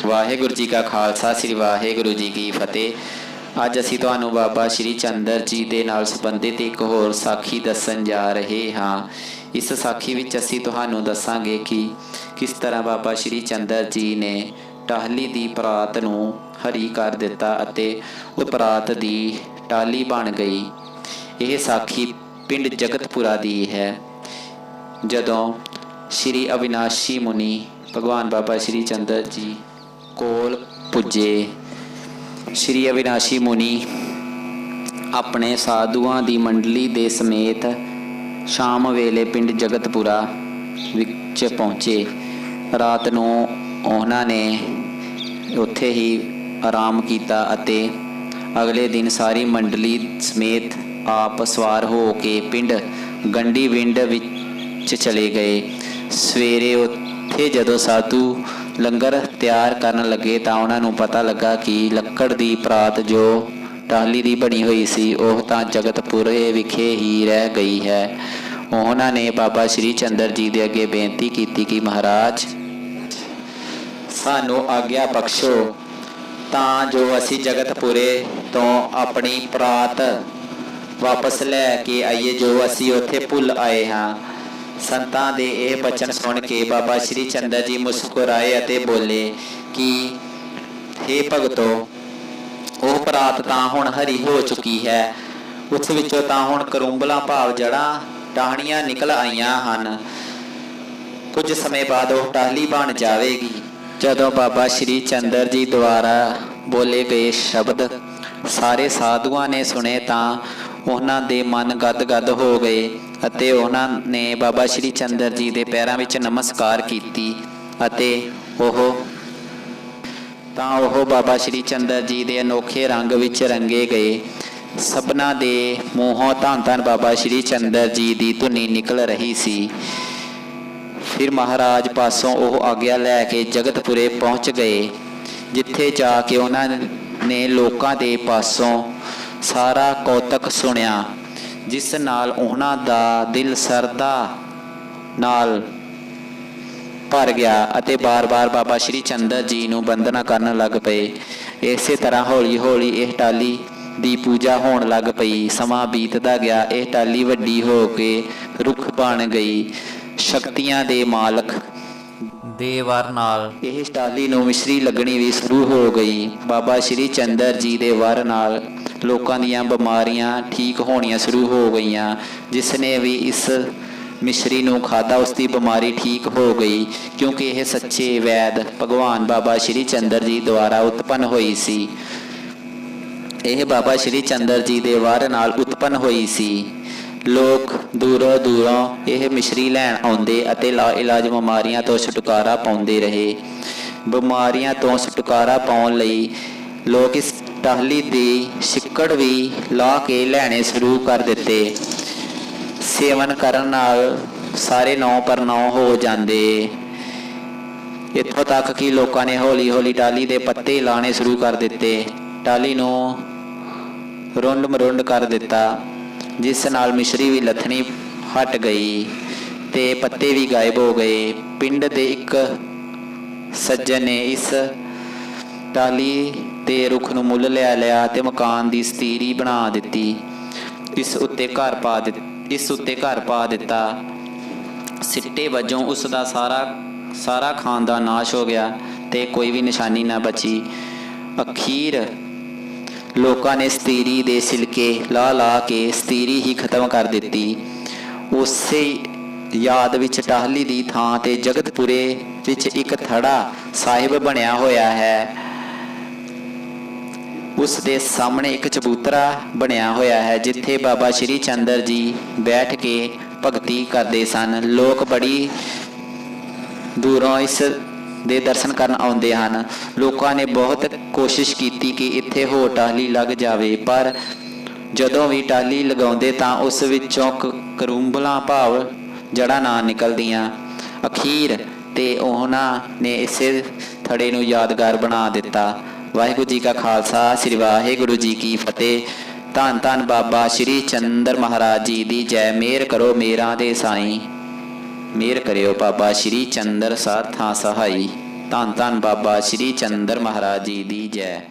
वाहेगुरु जी का खालसा श्री वाहेगुरु जी की फतेह। अज असीं तुहानूं बाबा श्री चंद्र जी दे नाल संबंधित एक होर साखी दस्सण जा रहे हाँ। इस साखी विच असीं तुहानूं दस्सांगे कि किस तरह बाबा श्री चंद्र जी ने टाहली दी परात नूं हरी कर दिता अते उस परात दी टाहली बन गई। यह साखी पिंड जगतपुरा दी है। जदों श्री अविनाशी मुनि भगवान बाबा श्री चंद्र जी कोल पुजे, श्री अविनाशी मुनि अपने साधुआं दी मंडली दे समेत शाम वेले पिंड जगतपुरा विच पहुँचे। रात नूं उन्हां ने उत्थे ही आराम कीता अते अगले दिन सारी मंडली समेत आप सवार हो के पिंड गंडी विंड विच चले गए। सवेरे उत्थे जदों साधु लंगर तैयार करन लगे तां उन्हां नूं पता लगा कि लक्कड़ दी परात जो टाहली दी बनी हुई सी ओह तां जगतपुरे विखे ही रह गई है। उन्हां ने बाबा श्री चंद्र जी दे अगे बेनती की कि महाराज सानू आग्या बख्शो तां जो असी जगतपुरे तो अपनी परात वापस लैके आइए जो असी उत्थे भुल आए हाँ। संतां दे यह बचन सुन के बाबा श्री चंद्र जी मुस्कुराए अते बोले कि हे भगतो ओह परात तां हुण हरी हो चुकी है। उस विचों तां हुण करुंबलां भाव जड़ां टाहणियां निकल आईयां हन। कुछ समय बाद ओह टाहली बन जावेगी। जदों बाबा श्री चंद्र जी द्वारा बोले गए शब्द सारे साधुआं ने सुने तां उन्हां दे मन गद हो गए अते उन्हां ने बाबा श्री चंद्र जी दे पैरां विच नमस्कार कीती अते ओह बाबा श्री चंद्र जी दे अनोखे रंग विच रंगे गए। सबना दे मूहों धन धन बाबा श्री चंद्र जी दी धुनी निकल रही सी। फिर महाराज पासों ओह आग्या लैके जगतपुरे पहुँच गए, जिथे जाके उन्होंने लोकां दे पासों सारा कौतक सुनिया, जिस नाल उन्हां दा दिल सरदा नाल भर गया अते बार बार बाबा श्री चंद्र जी नूं वंदना करन लग पे। इसे तरह हौली हौली यह टाली दी पूजा होण लग पई। समा बीतदा गया, यह टाली वड्डी हो के रुख बन गई। शक्तियां दे मालक दे वर नाल यह टाली नूं मिश्री लगनी भी शुरू हो गई। बाबा श्री चंद्र जी दे वर नाल लोकां दीयां बीमारियां ठीक होणियां शुरू हो गईयां। जिसने भी इस मिश्री नूं खाधा उसकी बीमारी ठीक हो गई, क्योंकि यह सच्चे वैद भगवान बाबा श्री चंद्र जी द्वारा उत्पन्न हुई सी। यह बाबा श्री चंद्र जी दे वर नाल उत्पन्न हुई सी। लोग दूरों दूरों यह मिश्री लैण आउंदे अते ला इलाज बीमारियां तो छुटकारा पाउंदे रहे। बीमारियां तो छुटकारा पाउण लई लोग इस टाहली दी सिक्कड़ भी ला के लैणे शुरू कर दिते। सेवन करन नाल सारे 9 पर 9 हो जाते। इत्थों तक कि लोगों ने हौली हौली टाली दे पत्ते लाने शुरू कर दिते। टाली नूं रुंड मरुंड कर दिता, जिस नाल मिश्री भी लथनी हट गई ते पत्ते भी गायब हो गए। पिंड दे एक सज्जन ने इस टाली ते रुख नूं मुल लै लिया ते मकान दी सतीरी बना दिती। इस उत्ते घर पा दिता। सिट्टे वजों उसका सारा खानदान नाश हो गया ते कोई भी निशानी ना बची। अखीर लोकां ने सतीरी दे सिलके ला के सतीरी ही खत्म कर दिती। उसे याद विच टाहली दी थां ते जगतपुरे विच एक थड़ा साहिब बनया होया है। उस दे सामने एक चबूतरा बनया होया है, जिथे बाबा श्री चंद्र जी बैठ के भगती करते सन। लोग बड़ी दूरों इस दे दर्शन करन आउंदे हन। लोकां ने बहुत कोशिश की कि इत्थे हो टाहली लग जावे, पर जदों भी टाहली लगाउंदे तां उस विचों करुंबलां भाव जड़ां ना निकलदियां। अखीर ते उन्हां ने इसे थड़े नूं यादगार बना दिता। वाहिगुरू जी का खालसा श्री वाहिगुरू जी की फतेह। धन धन बाबा श्री चंद्र महाराज जी दी जय। मेहर करो मेरा दे साईं, मेहर करियो बाबा श्री चंद्र साथा सहाई। ਧੰਨ ਧੰਨ ਬਾਬਾ ਸ਼੍ਰੀ ਚੰਦਰ ਮਹਾਰਾਜ ਜੀ ਦੀ ਜੈ।